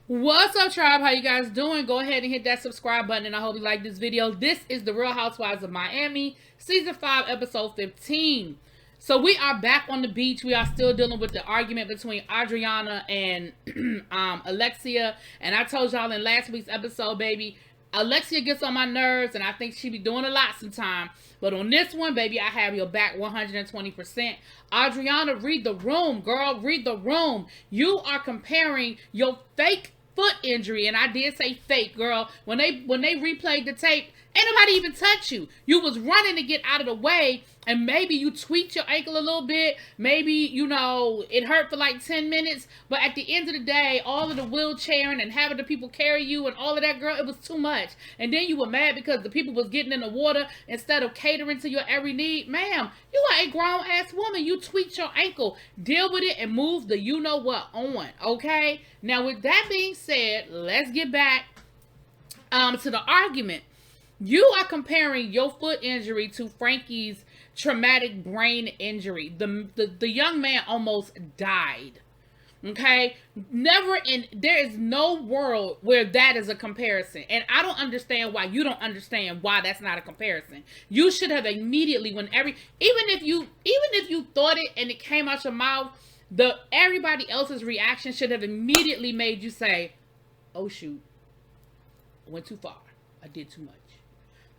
What's up, tribe? How you guys doing? Go ahead and hit that subscribe button, and I hope you like this video. This is the Real Housewives of Miami, Season 5, Episode 15. So we are back on the beach. We are still dealing with the argument between Adriana and Alexia. And I told y'all in last week's episode, baby, Alexia gets on my nerves, and I think she be doing a lot sometimes. But on this one, baby, I have your back 120%. Adriana, read the room, girl. Read the room. You are comparing your fake foot injury, and I did say fake, girl. When they replayed the tape, ain't nobody even touch you. You was running to get out of the way, and maybe you tweaked your ankle a little bit. Maybe, it hurt for like 10 minutes. But at the end of the day, all of the wheelchairing and having the people carry you and all of that, girl, it was too much. And then you were mad because the people was getting in the water instead of catering to your every need. Ma'am, you are a grown-ass woman. You tweaked your ankle. Deal with it and move the you-know-what on, okay? Now, with that being said, let's get back to the argument. You are comparing your foot injury to Frankie's traumatic brain injury. The young man almost died. Okay? There is no world where that is a comparison. And I don't understand why you don't understand why that's not a comparison. You should have immediately, even if you thought it and it came out your mouth, everybody else's reaction should have immediately made you say, oh shoot, I went too far. I did too much.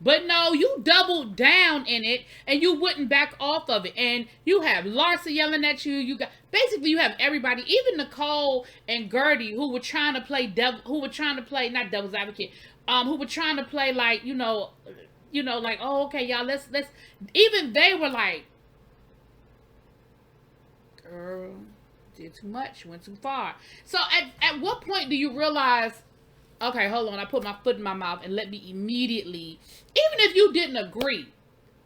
But no, you doubled down in it and you wouldn't back off of it. And you have Larsa yelling at you. You have everybody, even Nicole and Gertie, who were trying to play not devil's advocate, who were trying to play like, like, oh, okay, y'all, let's even they were like, girl, did too much, went too far. So at what point do you realize, okay, hold on, I put my foot in my mouth and let me immediately, even if you didn't agree,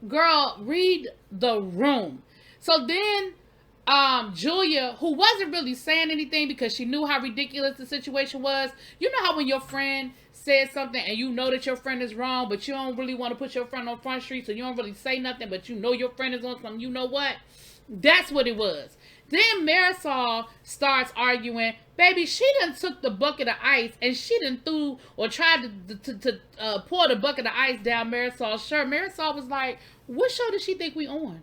girl, read the room. So then Julia, who wasn't really saying anything because she knew how ridiculous the situation was. You know how when your friend says something and you know that your friend is wrong, but you don't really want to put your friend on Front Street, so you don't really say nothing, but you know your friend is on some, you know what? That's what it was. Then Marisol starts arguing. Baby, she done took the bucket of ice and she done threw or tried to pour the bucket of ice down Marisol's shirt. Marisol was like, what show does she think we on?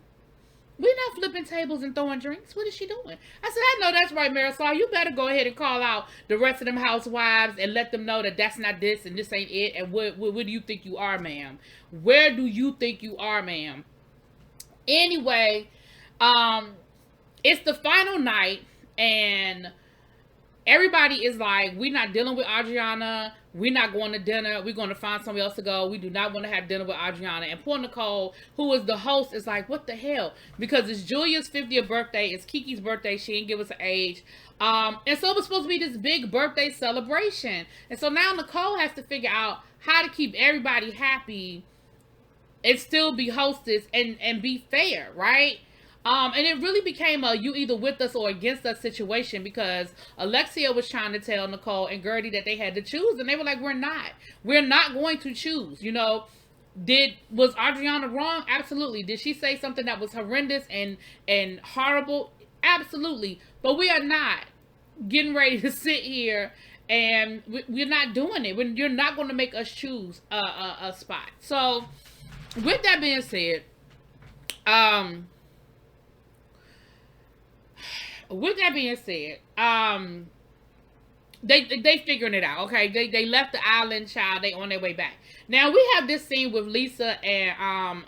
We're not flipping tables and throwing drinks. What is she doing? I said, I know that's right, Marisol. You better go ahead and call out the rest of them housewives and let them know that that's not this and this ain't it. And where do you think you are, ma'am? Where do you think you are, ma'am? Anyway, it's the final night and everybody is like, we're not dealing with Adriana. We're not going to dinner. We're going to find somewhere else to go. We do not want to have dinner with Adriana. And poor Nicole, who is the host, is like, what the hell? Because it's Julia's 50th birthday. It's Kiki's birthday. She didn't give us an age. And so it was supposed to be this big birthday celebration. And so now Nicole has to figure out how to keep everybody happy and still be hostess and be fair, right? And it really became a you either with us or against us situation because Alexia was trying to tell Nicole and Gertie that they had to choose, and they were like, we're not going to choose. Was Adriana wrong? Absolutely. Did she say something that was horrendous and horrible? Absolutely. But we are not getting ready to sit here and we're not doing it. You're not going to make us choose a spot. So with that being said, they figuring it out. Okay, they left the island, child. They on their way back. Now we have this scene with Lisa and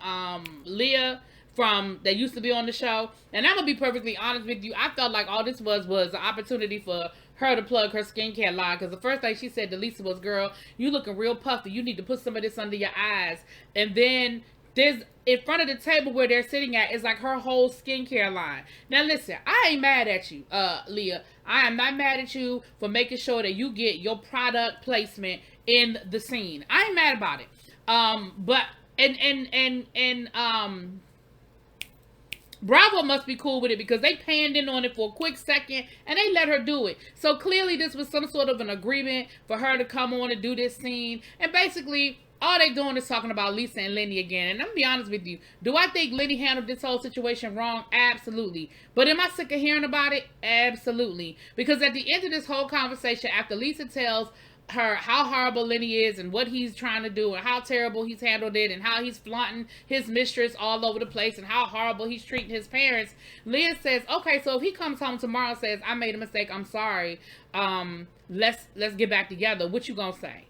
Leah from that used to be on the show. And I'm gonna be perfectly honest with you. I felt like all this was an opportunity for her to plug her skincare line, because the first thing she said to Lisa was, "Girl, you looking real puffy. You need to put some of this under your eyes." And then there's in front of the table where they're sitting at is like her whole skincare line. Now listen, I ain't mad at you, Leah. I am not mad at you for making sure that you get your product placement in the scene. I ain't mad about it. But Bravo must be cool with it because they panned in on it for a quick second and they let her do it. So clearly this was some sort of an agreement for her to come on and do this scene. And basically all they doing is talking about Lisa and Lenny again. And I'm gonna be honest with you. Do I think Lenny handled this whole situation wrong? Absolutely. But am I sick of hearing about it? Absolutely. Because at the end of this whole conversation, after Lisa tells her how horrible Lenny is and what he's trying to do and how terrible he's handled it and how he's flaunting his mistress all over the place and how horrible he's treating his parents, Leah says, okay, so if he comes home tomorrow and says, I made a mistake, I'm sorry, let's get back together, what you gonna say?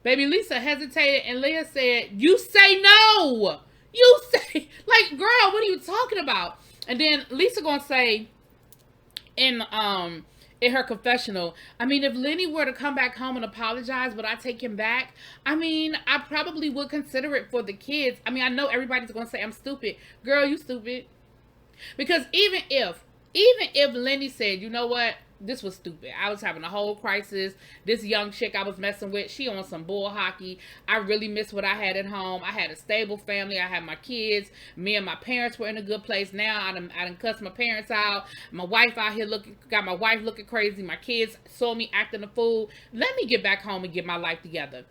Baby, Lisa hesitated and Leah said, you say no! You say, like, girl, what are you talking about? And then Lisa gonna say in her confessional, I mean, if Lenny were to come back home and apologize, would I take him back? I mean, I probably would consider it for the kids. I mean, I know everybody's gonna say I'm stupid. Girl, you stupid. Because even if Lenny said, you know what, this was stupid. I was having a whole crisis. This young chick I was messing with, she on some bull hockey. I really miss what I had at home. I had a stable family. I had my kids. Me and my parents were in a good place. Now I done cussed my parents out. My wife out here got my wife looking crazy. My kids saw me acting a fool. Let me get back home and get my life together.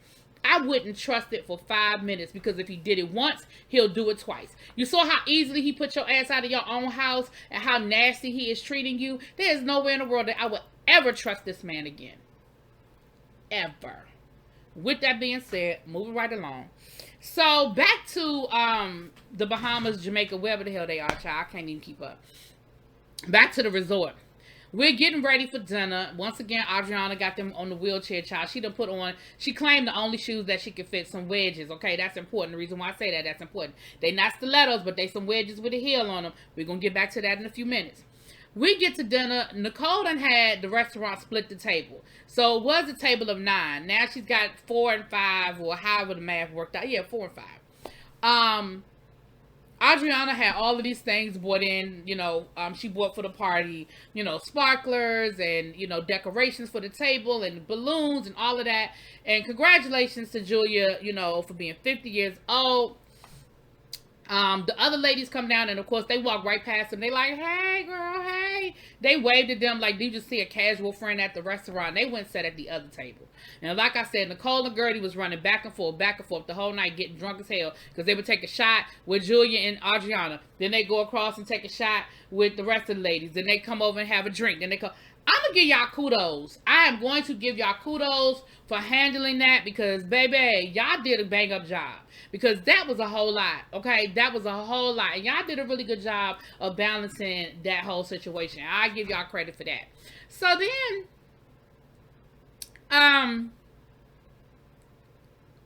I wouldn't trust it for 5 minutes, because if he did it once, he'll do it twice. You saw how easily he put your ass out of your own house and how nasty he is treating you. There is nowhere in the world that I would ever trust this man again. Ever. With that being said, moving right along. So back to the Bahamas, Jamaica, wherever the hell they are, child. I can't even keep up. Back to the resort. We're getting ready for dinner. Once again, Adriana got them on the wheelchair, child. She claimed the only shoes that she could fit, some wedges. Okay, that's important. The reason why I say that's important. They not stilettos, but they some wedges with a heel on them. We're going to get back to that in a few minutes. We get to dinner. Nicole done had the restaurant split the table. So it was a table of 9. Now she's got 4 and 5, or however the math worked out. Yeah, 4 and 5. Adriana had all of these things bought in, she bought for the party, sparklers and, decorations for the table and balloons and all of that. And congratulations to Julia, for being 50 years old. The other ladies come down and of course they walk right past them. They like, hey girl, hey. They waved at them like, did you see a casual friend at the restaurant? They went and sat at the other table. And like I said, Nicole and Gertie was running back and forth the whole night, getting drunk as hell, because they would take a shot with Julia and Adriana. Then they go across and take a shot with the rest of the ladies. Then they come over and have a drink. Then they come. I'm going to give y'all kudos. I am going to give y'all kudos for handling that, because, baby, y'all did a bang-up job. Because that was a whole lot, okay? That was a whole lot. And y'all did a really good job of balancing that whole situation. I give y'all credit for that. So then,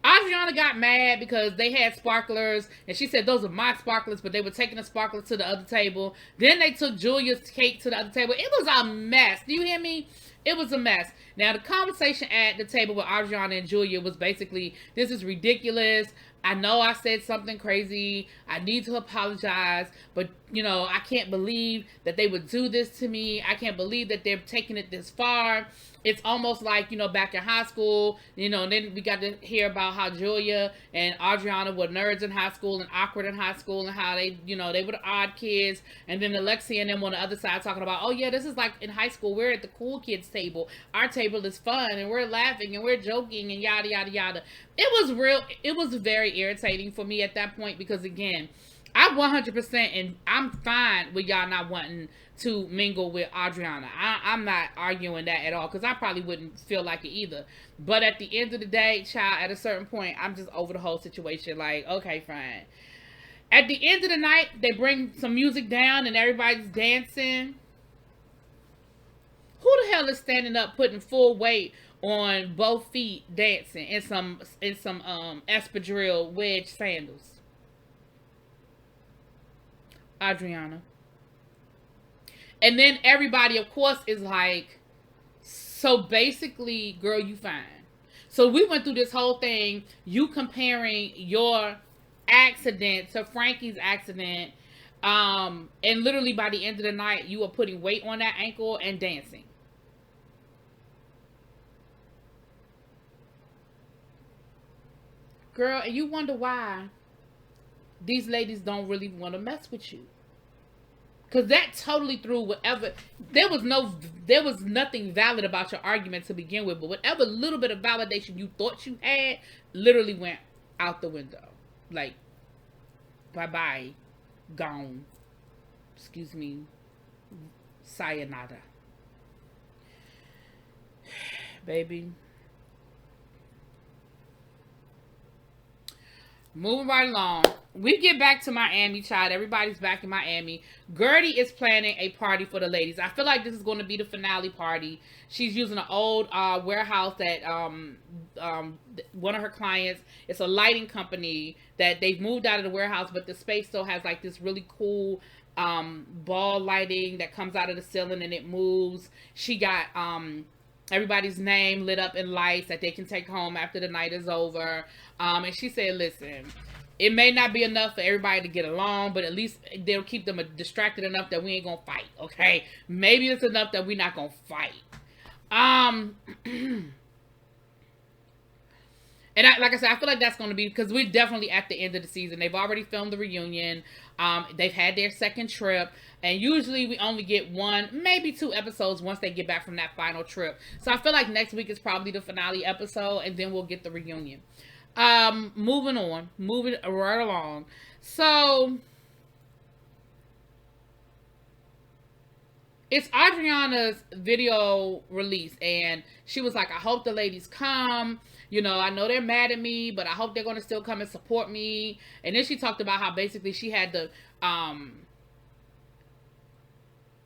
Adriana got mad because they had sparklers, and she said those are my sparklers, but they were taking the sparklers to the other table. Then they took Julia's cake to the other table. It was a mess. Do you hear me? It was a mess. Now, the conversation at the table with Adriana and Julia was basically, this is ridiculous. I know I said something crazy. I need to apologize. But, I can't believe that they would do this to me. I can't believe that they're taking it this far. It's almost like, back in high school, and then we got to hear about how Julia and Adriana were nerds in high school and awkward in high school, and how they, they were the odd kids. And then Alexia and them on the other side talking about, oh yeah, this is like in high school. We're at the cool kids table. Our table is fun, and we're laughing, and we're joking, and yada, yada, yada. It was very irritating for me at that point, because again, I 100%, and I'm fine with y'all not wanting to mingle with Adriana. I'm not arguing that at all, because I probably wouldn't feel like it either. But at the end of the day, child, at a certain point, I'm just over the whole situation. Like, okay, fine. At the end of the night, they bring some music down and everybody's dancing. Who the hell is standing up putting full weight on both feet dancing in some espadrille wedge sandals? Adriana. And then everybody, of course, is like, so basically, girl, you fine. So we went through this whole thing, you comparing your accident to Frankie's accident, and literally by the end of the night, you were putting weight on that ankle and dancing. Girl, and you wonder why these ladies don't really want to mess with you. Because that totally threw whatever, there was nothing valid about your argument to begin with, but whatever little bit of validation you thought you had, literally went out the window. Like, bye-bye, gone. Excuse me, sayonara. Baby. Moving right along. We get back to Miami, child. Everybody's back in Miami. Gertie is planning a party for the ladies. I feel like this is going to be the finale party. She's using an old warehouse that one of her clients, it's a lighting company that they've moved out of the warehouse, but the space still has like this really cool ball lighting that comes out of the ceiling and it moves. She got everybody's name lit up in lights that they can take home after the night is over. And she said, listen, it may not be enough for everybody to get along, but at least they'll keep them distracted enough that we ain't gonna fight, okay? Maybe it's enough that we're not gonna fight. And like I said, I feel like that's going to be, because we're definitely at the end of the season. They've already filmed the reunion. They've had their second trip. And usually we only get 1, maybe 2 episodes once they get back from that final trip. So I feel like next week is probably the finale episode. And then we'll get the reunion. Moving right along. So it's Adriana's video release. And she was like, I hope the ladies come. You know, I know they're mad at me, but I hope they're going to still come and support me. And then she talked about how basically she had to,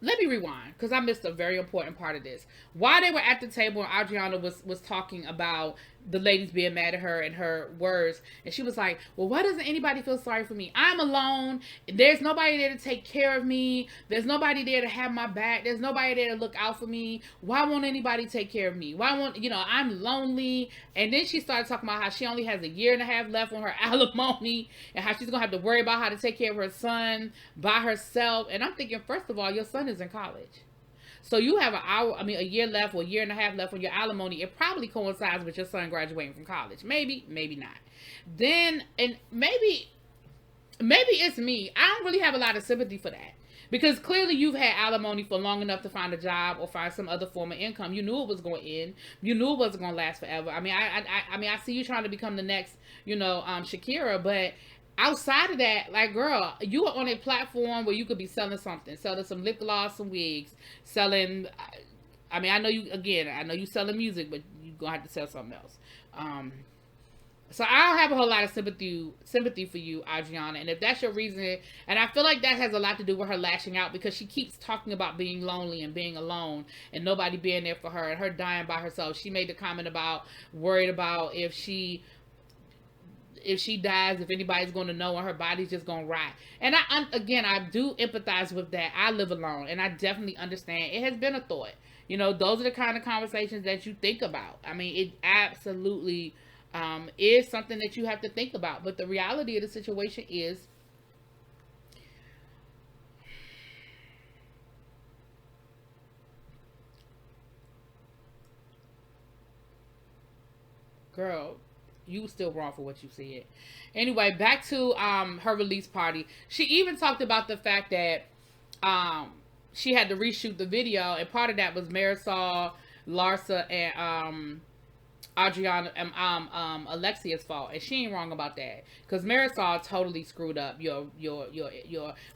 let me rewind, because I missed a very important part of this. While they were at the table and Adriana was talking about the ladies being mad at her and her words, and she was like, well, why doesn't anybody feel sorry for me? I'm alone. There's nobody there to take care of me. There's nobody there to have my back. There's nobody there to look out for me. Why won't anybody take care of me? Why won't, I'm lonely. And then she started talking about how she only has 1.5 years left on her alimony and how she's going to have to worry about how to take care of her son by herself. And I'm thinking, first of all, your son is in college. So you have 1 year left or 1.5 years left on your alimony. It probably coincides with your son graduating from college. Maybe, maybe not. Then, and maybe it's me. I don't really have a lot of sympathy for that. Because clearly you've had alimony for long enough to find a job or find some other form of income. You knew it was going to end. You knew it wasn't going to last forever. I see you trying to become the next, Shakira, but outside of that, like, girl, you are on a platform where you could be selling something, selling some lip gloss, some wigs, selling, I know you selling music, but you're going to have to sell something else. So I don't have a whole lot of sympathy for you, Adriana. And if that's your reason, and I feel like that has a lot to do with her lashing out, because she keeps talking about being lonely and being alone and nobody being there for her and her dying by herself. She made the comment about worried about if she dies, if anybody's going to know, and her body's just going to rot. And I do empathize with that. I live alone, and I definitely understand. It has been a thought. Those are the kind of conversations that you think about. It absolutely is something that you have to think about. But the reality of the situation is, girl, you still wrong for what you said. Anyway, back to her release party. She even talked about the fact that she had to reshoot the video, and part of that was Marisol, Larsa, and Adriana and Alexia's fault, and she ain't wrong about that, because Marisol totally screwed up your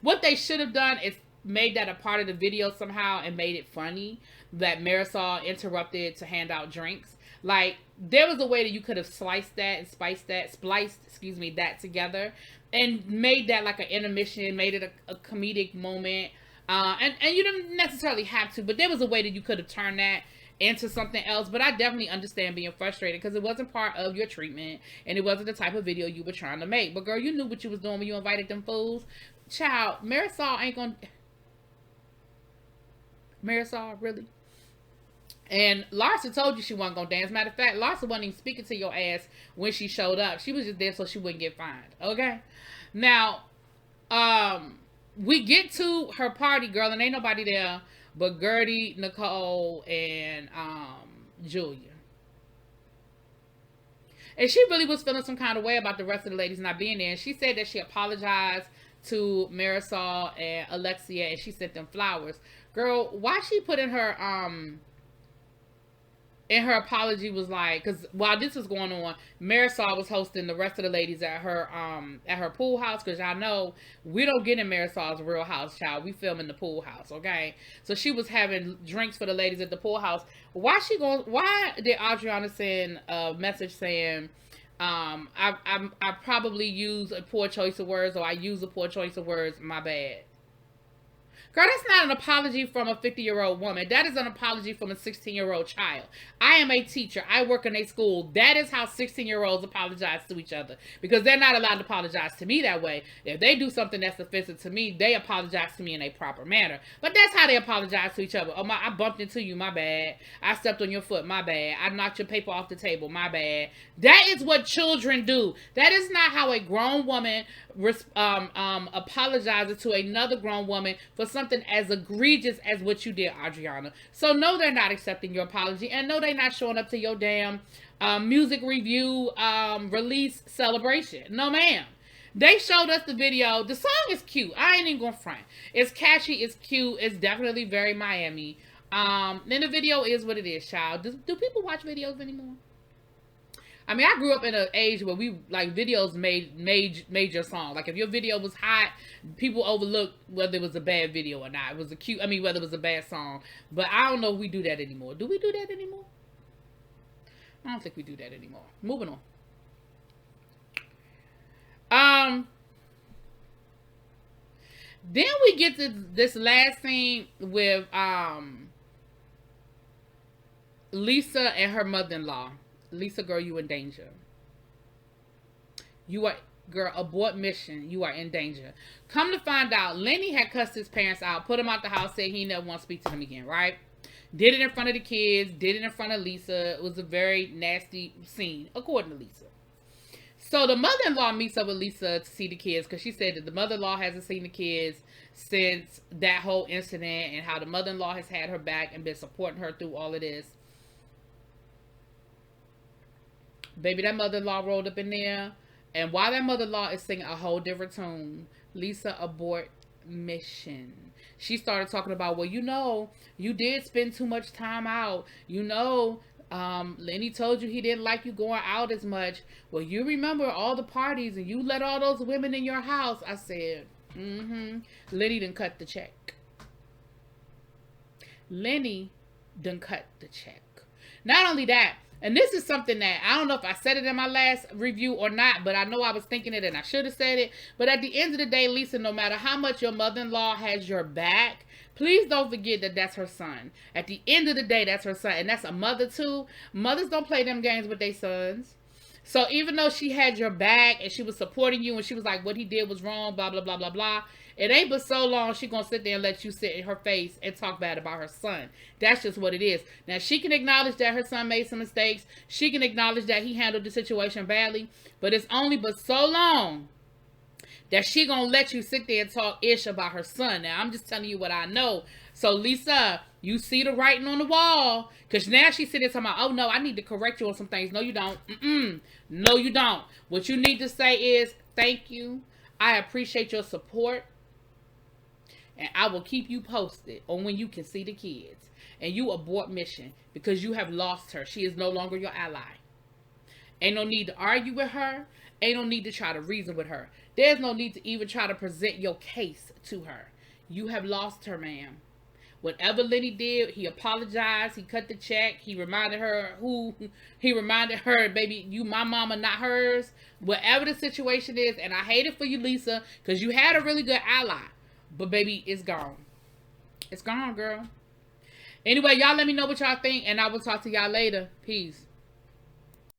what they should have done is made that a part of the video somehow and made it funny that Marisol interrupted to hand out drinks. Like, there was a way that you could have spliced that together and made that like an intermission, made it a comedic moment. And you didn't necessarily have to, but there was a way that you could have turned that into something else. But I definitely understand being frustrated, because it wasn't part of your treatment and it wasn't the type of video you were trying to make. But girl, you knew what you was doing when you invited them fools. Child, Marisol ain't gonna... Marisol, really? And Larsa told you she wasn't gonna dance. Matter of fact, Larsa wasn't even speaking to your ass when she showed up. She was just there so she wouldn't get fined. Okay? Now, we get to her party, girl, and ain't nobody there but Gertie, Nicole, and Julia. And she really was feeling some kind of way about the rest of the ladies not being there. And she said that she apologized to Marisol and Alexia, and she sent them flowers. Girl, why she put in her And her apology was like, because while this was going on, Marisol was hosting the rest of the ladies at her pool house. Because y'all know we don't get in Marisol's Real House, child. We film in the pool house, okay? So she was having drinks for the ladies at the pool house. Why did Adriana send a message saying, I probably use a poor choice of words, or I use a poor choice of words, my bad. Girl, that's not an apology from a 50-year-old woman. That is an apology from a 16-year-old child. I am a teacher. I work in a school. That is how 16-year-olds apologize to each other. Because they're not allowed to apologize to me that way. If they do something that's offensive to me, they apologize to me in a proper manner. But that's how they apologize to each other. Oh, I bumped into you, my bad. I stepped on your foot, my bad. I knocked your paper off the table, my bad. That is what children do. That is not how a grown woman apologizes to another grown woman for something as egregious as what you did, Adriana. So no, they're not accepting your apology, and no, they're not showing up to your damn music review release celebration. No, ma'am. They showed us the video. The song is cute. I ain't even gonna front. It's catchy. It's cute. It's definitely very Miami. Then the video is what it is, child. Do people watch videos anymore? I mean, I grew up in an age where we, like, videos made your song. Like, if your video was hot, people overlooked whether it was a bad video or not. It was whether it was a bad song. But I don't know if we do that anymore. Do we do that anymore? I don't think we do that anymore. Moving on. Then we get to this last scene with Lisa and her mother-in-law. Lisa, girl, you in danger. You are, girl, abort mission. You are in danger. Come to find out, Lenny had cussed his parents out, put him out the house, said he never want to speak to them again, right? Did it in front of the kids, did it in front of Lisa. It was a very nasty scene, according to Lisa. So the mother-in-law meets up with Lisa to see the kids, because she said that the mother-in-law hasn't seen the kids since that whole incident, and how the mother-in-law has had her back and been supporting her through all of this. Baby, that mother-in-law rolled up in there. And while that mother-in-law is singing a whole different tune, Lisa abort mission. She started talking about, well, you know, you did spend too much time out. You know, Lenny told you he didn't like you going out as much. Well, you remember all the parties and you let all those women in your house. I said, Lenny done cut the check. Lenny done cut the check. Not only that, and this is something that, I don't know if I said it in my last review or not, but I know I was thinking it and I should have said it. But at the end of the day, Lisa, no matter how much your mother-in-law has your back, please don't forget that that's her son. At the end of the day, that's her son. And that's a mother too. Mothers don't play them games with their sons. So even though she had your back and she was supporting you and she was like, what he did was wrong, blah, blah, blah, blah, blah. It ain't but so long she gonna sit there and let you sit in her face and talk bad about her son. That's just what it is. Now, she can acknowledge that her son made some mistakes. She can acknowledge that he handled the situation badly. But it's only but so long that she gonna let you sit there and talk ish about her son. Now, I'm just telling you what I know. So, Lisa, you see the writing on the wall. Because now she's sitting there talking about, oh, no, I need to correct you on some things. No, you don't. No, you don't. What you need to say is, thank you. I appreciate your support. And I will keep you posted on when you can see the kids. And you abort mission because you have lost her. She is no longer your ally. Ain't no need to argue with her. Ain't no need to try to reason with her. There's no need to even try to present your case to her. You have lost her, ma'am. Whatever Lenny did, he apologized. He cut the check. He reminded her baby, you my mama, not hers. Whatever the situation is, and I hate it for you, Lisa, because you had a really good ally. But baby, it's gone. It's gone, girl. Anyway, y'all let me know what y'all think, and I will talk to y'all later. Peace.